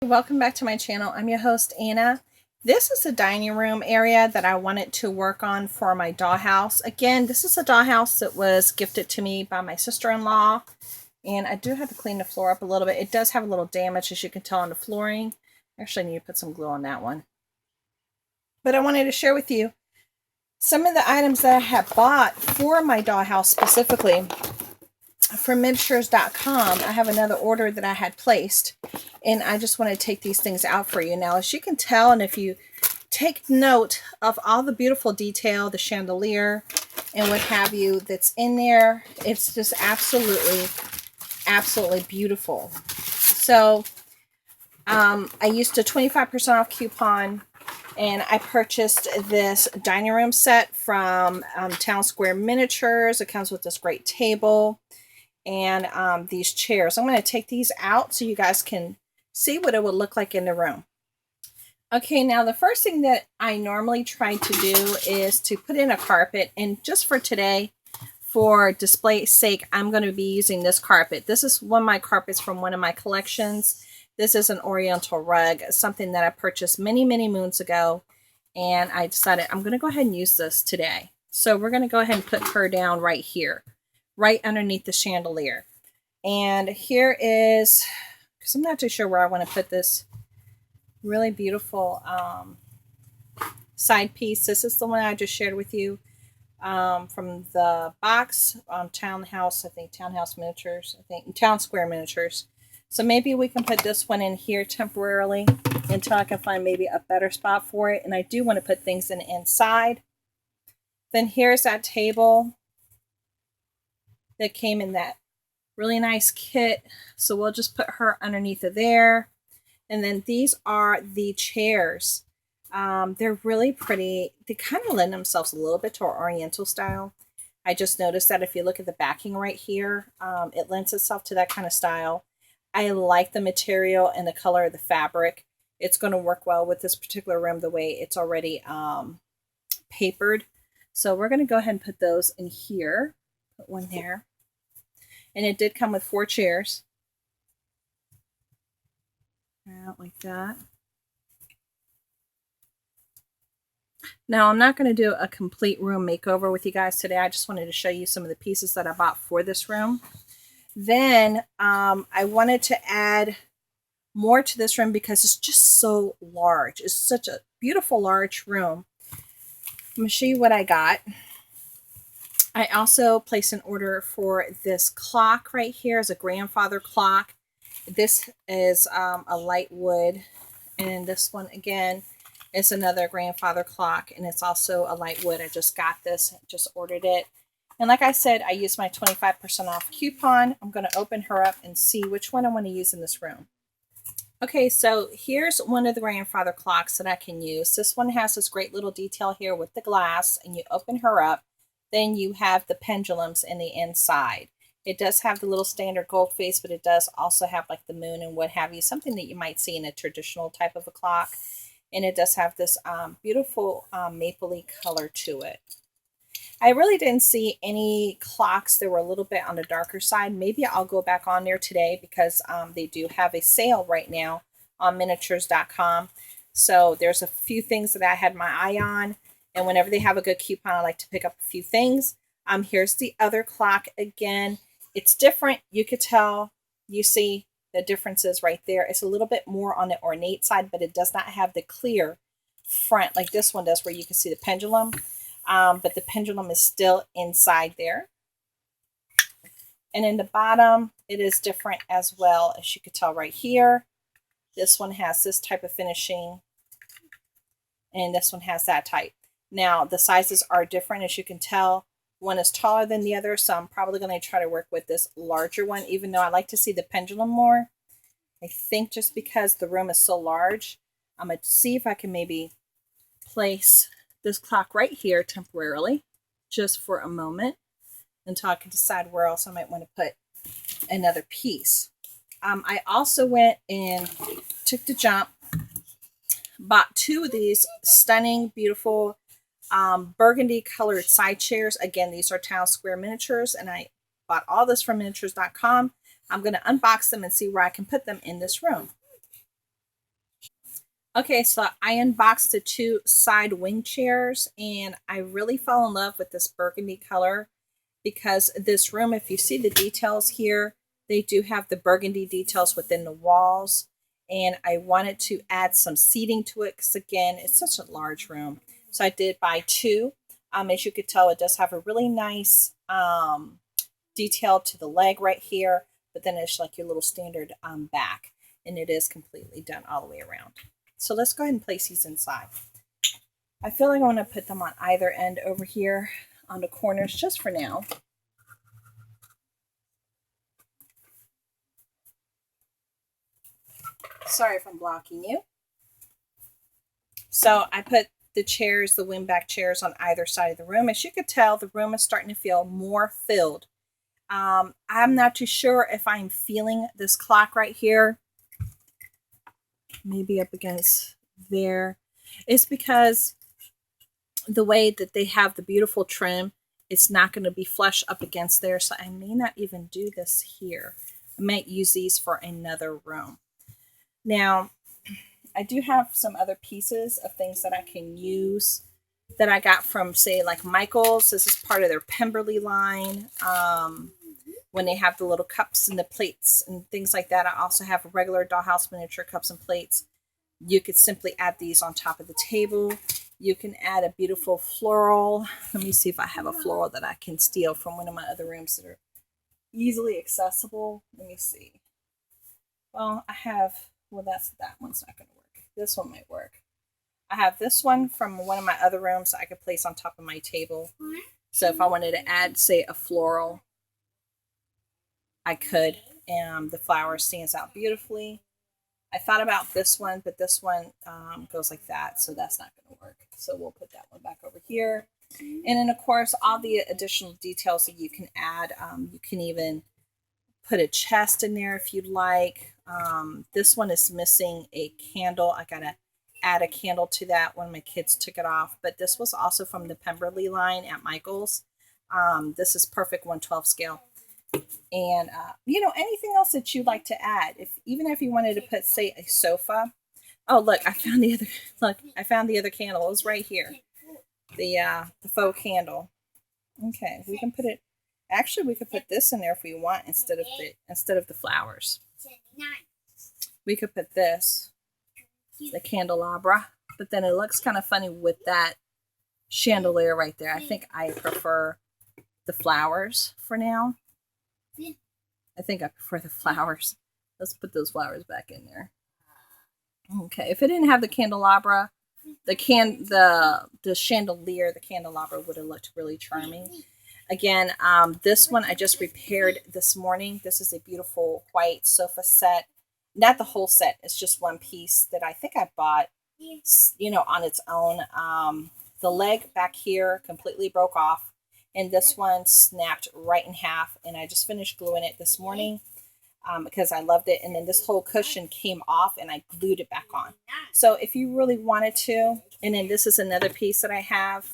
Welcome back to my channel. I'm your host, Anna. This is the dining room area that I wanted to work on for my dollhouse. Again, this is a dollhouse that was gifted to me by my sister-in-law, and I do have to clean the floor up a little bit. It does have a little damage, as you can tell, on the flooring. Actually, I need to put some glue on that one. But I wanted to share with you some of the items that I have bought for my dollhouse specifically. From miniatures.com, I have another order that I had placed, and I just want to take these things out for you. Now, as you can tell, and if you take note of all the beautiful detail, the chandelier and what have you that's in there, it's just absolutely beautiful. So I used a 25% off coupon, and I purchased this dining room set from Town Square Miniatures. It comes with this great table and these chairs. I'm going to take these out so you guys can see what it would look like in the room. Okay, now the first thing that I normally try to do is to put in a carpet, and just for today, for display's sake, I'm going to be using this carpet. This is one of my carpets from one of my collections. This is an oriental rug, something that I purchased many moons ago, and I decided I'm going to go ahead and use this today. So we're going to go ahead and put her down right here, right underneath the chandelier. And here is, because I'm not too sure where I want to put this really beautiful side piece. This is the one I just shared with you from the box, Townhouse Miniatures, Town Square Miniatures. So maybe we can put this one in here temporarily until I can find maybe a better spot for it. And I do want to put things in the inside. Then here's that table that came in that really nice kit. So we'll just put her underneath of there. And then these are the chairs. They're really pretty. They kind of lend themselves a little bit to our oriental style. I just noticed that if you look at the backing right here, it lends itself to that kind of style. I like the material and the color of the fabric. It's going to work well with this particular room the way it's already papered. So we're going to go ahead and put those in here. Put one there. And it did come with 4 chairs. Out like that. Now, I'm not going to do a complete room makeover with you guys today. I just wanted to show you some of the pieces that I bought for this room. Then I wanted to add more to this room because it's just so large. It's such a beautiful large room. I'm going to show you what I got. I also placed an order for this clock right here. It's a grandfather clock. This is a light wood, and this one again is another grandfather clock, and it's also a light wood. I just got this, just ordered it. And like I said, I used my 25% off coupon. I'm going to open her up and see which one I want to use in this room. Okay, so here's one of the grandfather clocks that I can use. This one has this great little detail here with the glass, and you open her up. Then you have the pendulums in the inside. It does have the little standard gold face, but it does also have like the moon and what have you, something that you might see in a traditional type of a clock. And it does have this beautiful mapley color to it. I really didn't see any clocks that were a little bit on the darker side. Maybe I'll go back on there today because they do have a sale right now on miniatures.com. So there's a few things that I had my eye on. And whenever they have a good coupon, I like to pick up a few things. Here's the other clock again. It's different. You could tell, you see the differences right there. It's a little bit more on the ornate side, but it does not have the clear front like this one does where you can see the pendulum. But the pendulum is still inside there. And in the bottom, it is different as well, as you could tell right here. This one has this type of finishing, and this one has that type. Now, the sizes are different, as you can tell. One is taller than the other, so I'm probably going to try to work with this larger one, even though I like to see the pendulum more. I think just because the room is so large, I'm going to see if I can maybe place this clock right here temporarily, just for a moment, until I can decide where else I might want to put another piece. I also went and took the jump, bought 2 of these stunning, beautiful burgundy colored side chairs. Again, these are Town Square Miniatures, and I bought all this from miniatures.com. I'm going to unbox them and see where I can put them in this room. Okay, so I unboxed the 2 side wing chairs, and I really fell in love with this burgundy color because this room, if you see the details here, they do have the burgundy details within the walls. And I wanted to add some seating to it because, again, it's such a large room. So I did buy 2. As you could tell, it does have a really nice detail to the leg right here, but then it's like your little standard back, and it is completely done all the way around. So let's go ahead and place these inside. I feel like I want to put them on either end over here on the corners just for now. Sorry if I'm blocking you. So I put the chairs, the wingback chairs, on either side of the room. As you could tell, the room is starting to feel more filled. I'm not too sure if I'm feeling this clock right here. Maybe up against there. It's because the way that they have the beautiful trim, it's not going to be flush up against there. So I may not even do this here. I might use these for another room. Now, I do have some other pieces of things that I can use that I got from, say, like Michael's. This is part of their Pemberley line. When they have the little cups and the plates and things like that. I also have regular Dollhouse miniature cups and plates. You could simply add these on top of the table. You can add a beautiful floral. Let me see if I have a floral that I can steal from one of my other rooms that are easily accessible. Let me see. Well, I have, well, that one's not going to work. This one might work. I have this one from one of my other rooms that I could place on top of my table. So if I wanted to add, say, a floral, I could. And the flower stands out beautifully. I thought about this one, but this one goes like that, so that's not going to work. So we'll put that one back over here. And then, of course, all the additional details that you can add. You can even put a chest in there if you'd like. This one is missing a candle. I got to add a candle to that when my kids took it off. But this was also from the Pemberley line at Michael's. This is perfect 1/12 scale. And anything else that you'd like to add, even if you wanted to put, say, a sofa. Oh, look, I found the other candle. It was right here, the faux candle. Okay, we can put it. Actually, we could put this in there if we want instead of the flowers. We could put this, the candelabra, but then it looks kind of funny with that chandelier right there. I think I prefer the flowers for now. I think I prefer the flowers. Let's put those flowers back in there. Okay, if it didn't have the candelabra, the chandelier, the candelabra would have looked really charming. Again, this one I just repaired this morning. This is a beautiful white sofa set. Not the whole set. It's just one piece that I think I bought, on its own. The leg back here completely broke off. And this one snapped right in half. And I just finished gluing it this morning because I loved it. And then this whole cushion came off and I glued it back on. So if you really wanted to, and then this is another piece that I have,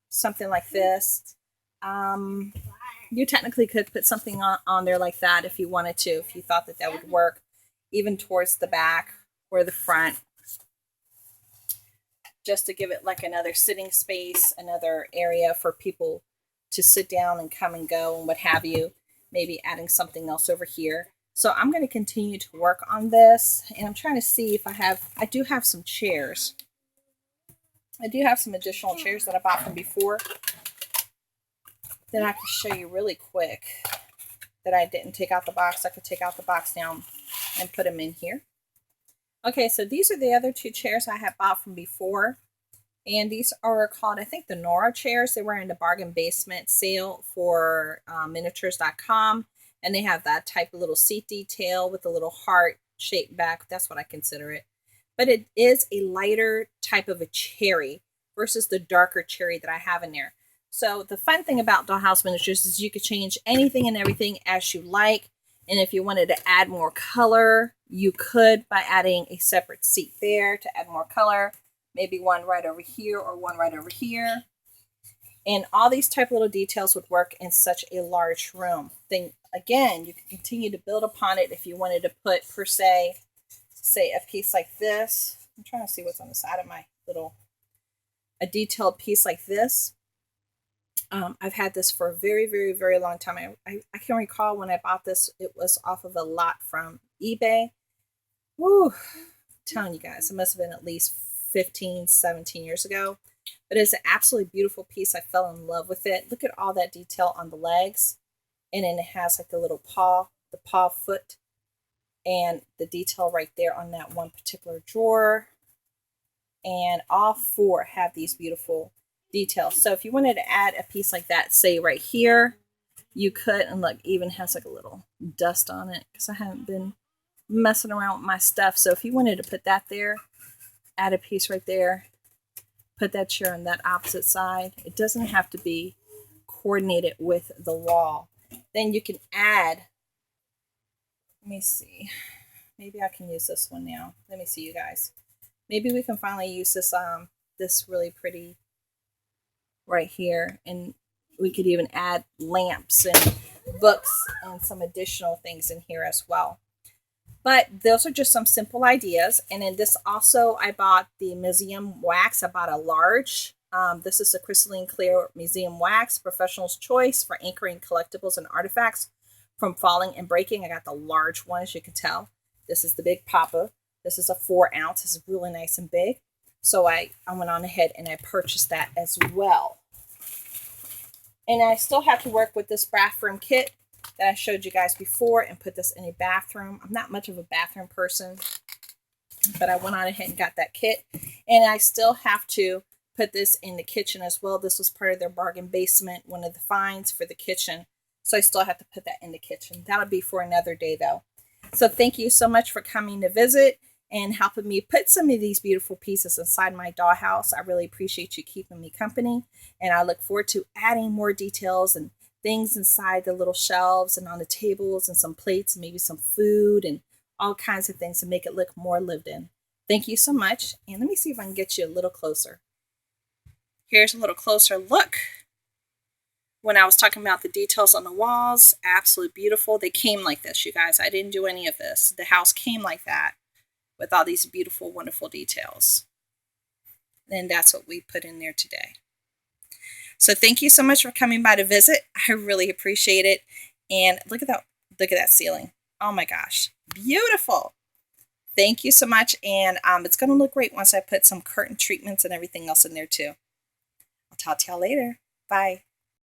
something like this. You technically could put something on there like that if you wanted to, if you thought that would work, even towards the back or the front, just to give it like another sitting space, another area for people to sit down and come and go and what have you, maybe adding something else over here. So I'm going to continue to work on this, and I'm trying to see if I do have some chairs. I do have some additional chairs that I bought from before that I can show you really quick that I didn't take out the box. I could take out the box now and put them in here. Okay, so these are the other 2 chairs I had bought from before. And these are called, I think, the Nora chairs. They were in the bargain basement sale for miniatures.com. And they have that type of little seat detail with a little heart-shaped back. That's what I consider it. But it is a lighter type of a cherry versus the darker cherry that I have in there. So the fun thing about Dollhouse Miniatures is you could change anything and everything as you like. And if you wanted to add more color, you could by adding a separate seat there to add more color. Maybe one right over here or one right over here. And all these type of little details would work in such a large room. Then again, you can continue to build upon it if you wanted to put, per se, say a piece like this. I'm trying to see what's on the side of my little, a detailed piece like this. I've had this for a very, very, very long time. I can recall when I bought this, it was off of a lot from eBay. Woo, I'm telling you guys, it must have been at least 15, 17 years ago. But it's an absolutely beautiful piece. I fell in love with it. Look at all that detail on the legs. And then it has like the little paw, the paw foot, and the detail right there on that one particular drawer. And all four have these beautiful details. So if you wanted to add a piece like that, say right here, you could. And look, even has like a little dust on it because I haven't been messing around with my stuff. So if you wanted to put that there, add a piece right there, put that chair on that opposite side. It doesn't have to be coordinated with the wall. Then you can add, let me see, maybe I can use this one now. Let me see, you guys. Maybe we can finally use this this really pretty right here, and we could even add lamps and books and some additional things in here as well. But those are just some simple ideas. And then this also, I bought the museum wax. I bought a large. This is a crystalline clear museum wax, professional's choice for anchoring collectibles and artifacts from falling and breaking. I got the large one, as you can tell. This is the big Papa. This is a 4 ounce. This is really nice and big. So I went on ahead and I purchased that as well. And I still have to work with this bathroom kit that I showed you guys before and put this in a bathroom. I'm not much of a bathroom person, but I went on ahead and got that kit. And I still have to put this in the kitchen as well. This was part of their bargain basement, one of the finds for the kitchen. So I still have to put that in the kitchen. That'll be for another day though. So thank you so much for coming to visit and helping me put some of these beautiful pieces inside my dollhouse. I really appreciate you keeping me company. And I look forward to adding more details and things inside the little shelves and on the tables and some plates and maybe some food and all kinds of things to make it look more lived in. Thank you so much. And let me see if I can get you a little closer. Here's a little closer look. When I was talking about the details on the walls, absolutely beautiful. They came like this, you guys. I didn't do any of this. The house came like that with all these beautiful, wonderful details. And that's what we put in there today. So thank you so much for coming by to visit. I really appreciate it. And look at that ceiling. Oh my gosh, beautiful. Thank you so much. And it's going to look great once I put some curtain treatments and everything else in there too. I'll talk to y'all later. Bye.